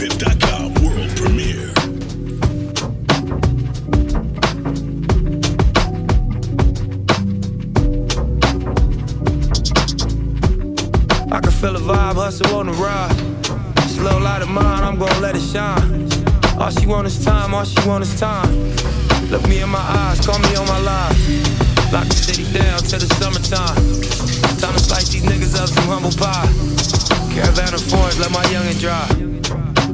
LiveFree.com world premiere. I can feel the vibe, hustle on the ride. Slow light of mine, I'm gon' let it shine. All she want is time, all she want is time. Look me in my eyes, call me on my live. Lock the city down till the summertime. Time to slice these niggas up some humble pie. Caravan of foreigns, let my youngin' drive.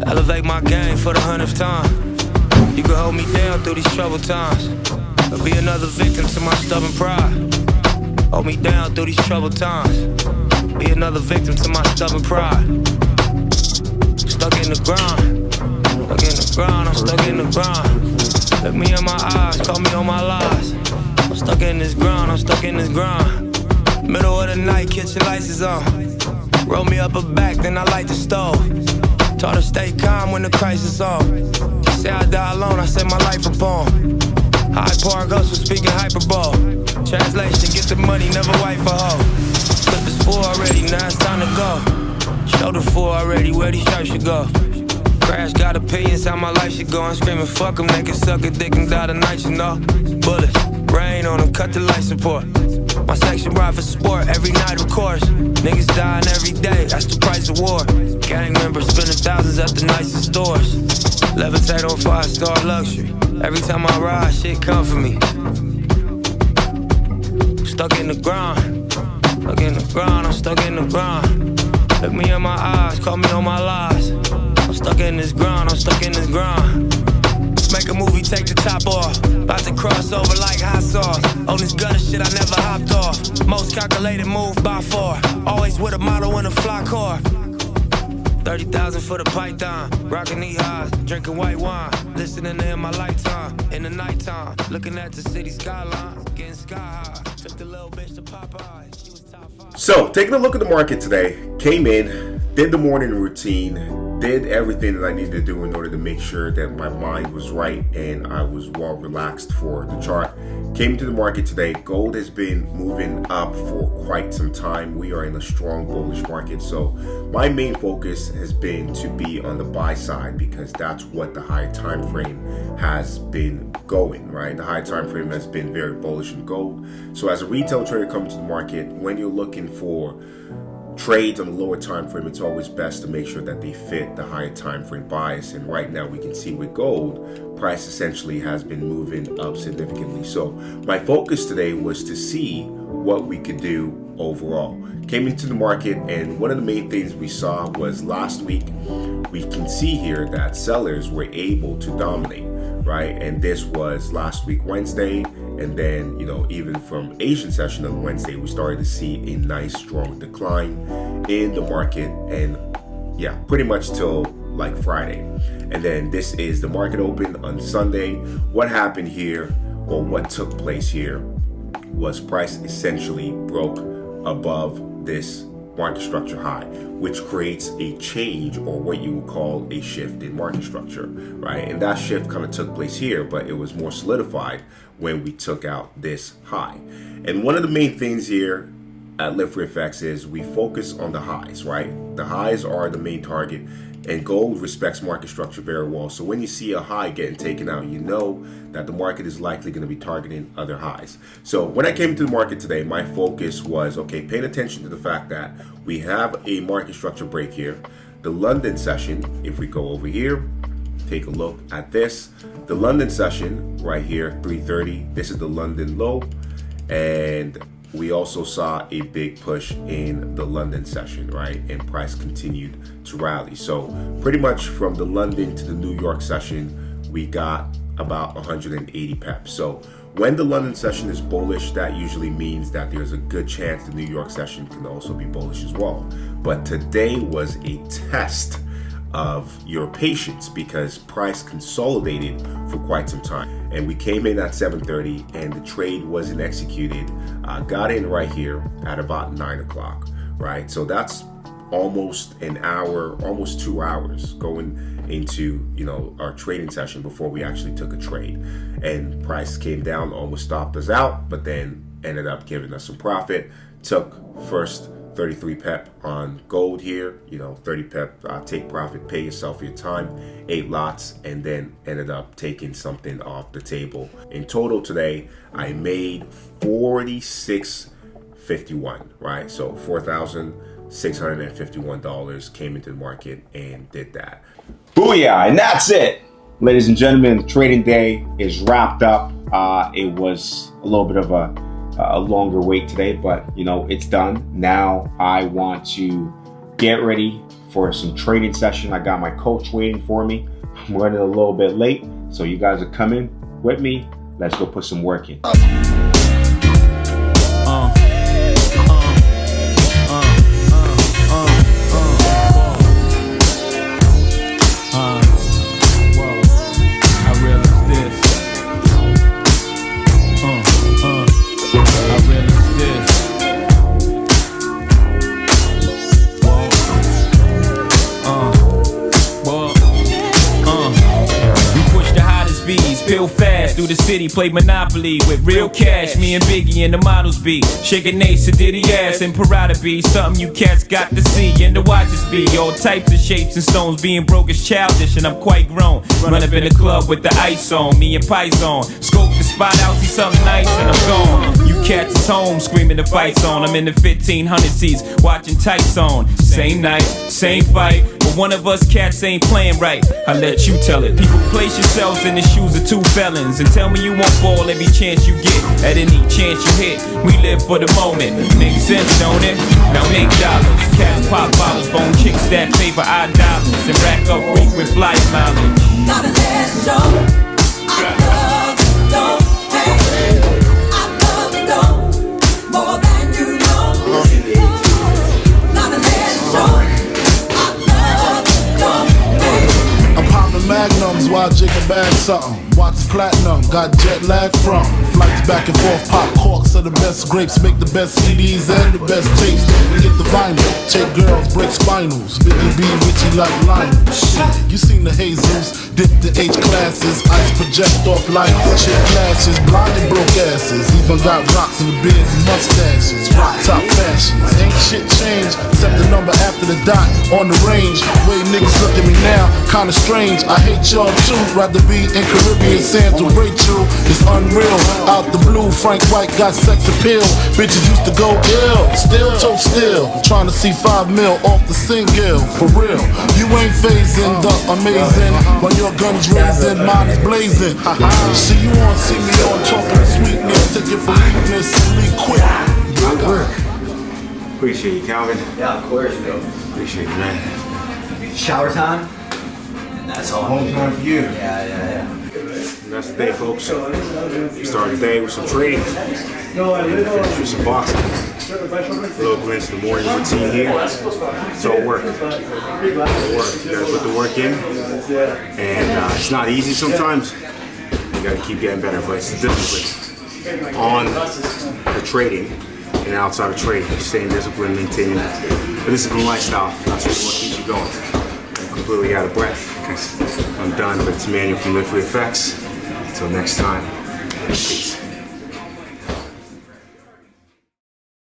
Elevate my game for the 100th time. You can hold me down through these troubled times, or be another victim to my stubborn pride. Hold me down through these troubled times, be another victim to my stubborn pride. Stuck in the grind, stuck in the grind, I'm stuck in the grind. Look me in my eyes, call me on my lies. I'm stuck in this grind, I'm stuck in this grind. Middle of the night, kitchen lights is on. Roll me up a back, then I light the stove. Taught her stay calm when the crisis on. She say I die alone, I set my life upon. Hyde Park hustle, speaking hyperbole. Translation, get the money, never wife a hoe. Clip is full already, now it's time to go. Shoulder full already, where these shirts should go. Crash got opinions, how my life should go. I'm screaming, fuck them, they can suck a dick and die tonight, you know. Bullets, rain on them, cut the life support. My section ride for sport, every night of course. Niggas dying every day, that's the price of war. Gang members spending thousands at the nicest stores. Levitate on 5-star luxury. Every time I ride, shit come for me. Stuck in the grind, stuck in the grind, I'm stuck in the grind. Look me in my eyes, call me on my lies. I'm stuck in this grind, I'm stuck in this grind. Make a movie, take the top off. About to cross over like hot sauce. On this gutter shit, I never hopped off. Most calculated move by far. Always with a model in a fly car. 30,000 for the python. Rockin' knee highs, drinking white wine. Listening to In My Lifetime. In the nighttime, looking at the city skyline. Getting sky high. Took the little bitch to Popeye. She was top 5. So, taking a look at the market today, came in, did the morning routine, did everything that I needed to do in order to make sure that my mind was right and I was well relaxed for the chart. Came to the market today. Gold has been moving up for quite some time. We are in a strong bullish market. So my main focus has been to be on the buy side because that's what the high time frame has been going, right? The high time frame has been very bullish in gold. So as a retail trader coming to the market, when you're looking for trades on the lower time frame, it's always best to make sure that they fit the higher time frame bias. And right now we can see with gold, price essentially has been moving up significantly. So my focus today was to see what we could do overall. Came into the market, and one of the main things we saw was last week, we can see here that sellers were able to dominate, right? And this was last week Wednesday, and then even from Asian session on Wednesday, we started to see a nice strong decline in the market, and pretty much till like Friday. And then this is the market open on Sunday. What happened here, or what took place here, was price essentially broke above this market structure high, which creates a change, or what you would call a shift in market structure, right? And that shift kind of took place here, but it was more solidified when we took out this high. And one of the main things here at LiveFree FX is we focus on the highs, right? The highs are the main target, and gold respects market structure very well. So when you see a high getting taken out, you know that the market is likely going to be targeting other highs. So when I came to the market today, my focus was, okay, paying attention to the fact that we have a market structure break here. The London session, if we go over here, take a look at this. The London session right here, 330, this is the London low. And we also saw a big push in the London session, right? And price continued to rally. So pretty much from the London to the New York session, we got about 180 pips. So when the London session is bullish, that usually means that there's a good chance the New York session can also be bullish as well. But today was a test of your patience because price consolidated for quite some time, and we came in at 7:30 and the trade wasn't executed. Got in right here at about 9 o'clock, right? So that's almost an hour, almost 2 hours going into our trading session before we actually took a trade, and price came down, almost stopped us out, but then ended up giving us some profit. Took first 33 pep on gold here. 30 pep, take profit, pay yourself your time, 8 lots, and then ended up taking something off the table. In total today, I made $46.51, right? So $4,651 came into the market and did that. Booyah, and that's it. Ladies and gentlemen, trading day is wrapped up. It was a little bit of a longer wait today, but it's done. Now I want to get ready for some trading session. I got my coach waiting for me. I'm running a little bit late, so you guys are coming with me. Let's go put some work in. Peel fast through the city, play Monopoly with real cash. Me and Biggie and the models be shaking Ace to Diddy ass and Parada be something you cats got to see and to watch us be. All types of shapes and stones, being broke is childish and I'm quite grown. Run up in the club with the ice on, me and Pies on. Scope the spot out, see something nice and I'm gone. You cats is home screaming the fight's on. I'm in the 1500 seats watching tights on. Same night, same fight, but one of us cats ain't playing right. I let you tell it. People, place yourselves in the shoes of two felons and tell me you won't fall every chance you get. At any chance you hit, we live for the moment. Makes sense, don't it? Now make dollars. Cats pop bottles, bone chicks that favor our dollars and rack up frequent flight mileage. Not a last show. I love the dough. Hey, I love the dough more than you know. Not a last show. I love the dough. Hey. I'm popping magnums while jigging bag something. Watch platinum, got jet lag from flights back and forth, pop corks are the best grapes, make the best CDs and the best tapes. We get the vinyl, take girls, break spinals, Biggie B, Richie like Lionel. Shit, you seen the Jesus, dip the H classes, ice project off like chick flashes, blind and broke asses, even got rocks in the beard and mustaches, rock top fashions. Ain't shit changed, except the number after the dot on the range. Way niggas look at me now, kinda strange. I hate y'all too, rather be in Caribbean sands with Rachel. It's unreal, out the blue, Frank White got sex appeal. Bitches used to go ill, still tote still, trying to see 5 mil off the single. For real, you ain't phasing the amazing, while your gun's raising, mine is blazing. See you on, see me on, talking sweetness, take it for weakness and leave quick. Good work. Appreciate you, Calvin. Yeah, of course, bro. Appreciate you, man. Shower time? And that's all. Home time for you. Yeah. And that's the day, folks. We started the day with some trading, finish with some boxing. A little glimpse of the morning routine here. It's all work. You gotta put the work in, and it's not easy sometimes. You gotta keep getting better, but it's the discipline on the trading and outside of trading. Staying disciplined, maintaining a disciplined lifestyle. That's what keeps you going. I'm completely out of breath because I'm done, but it's Manuel from LiveFree Effects. Until next time, peace.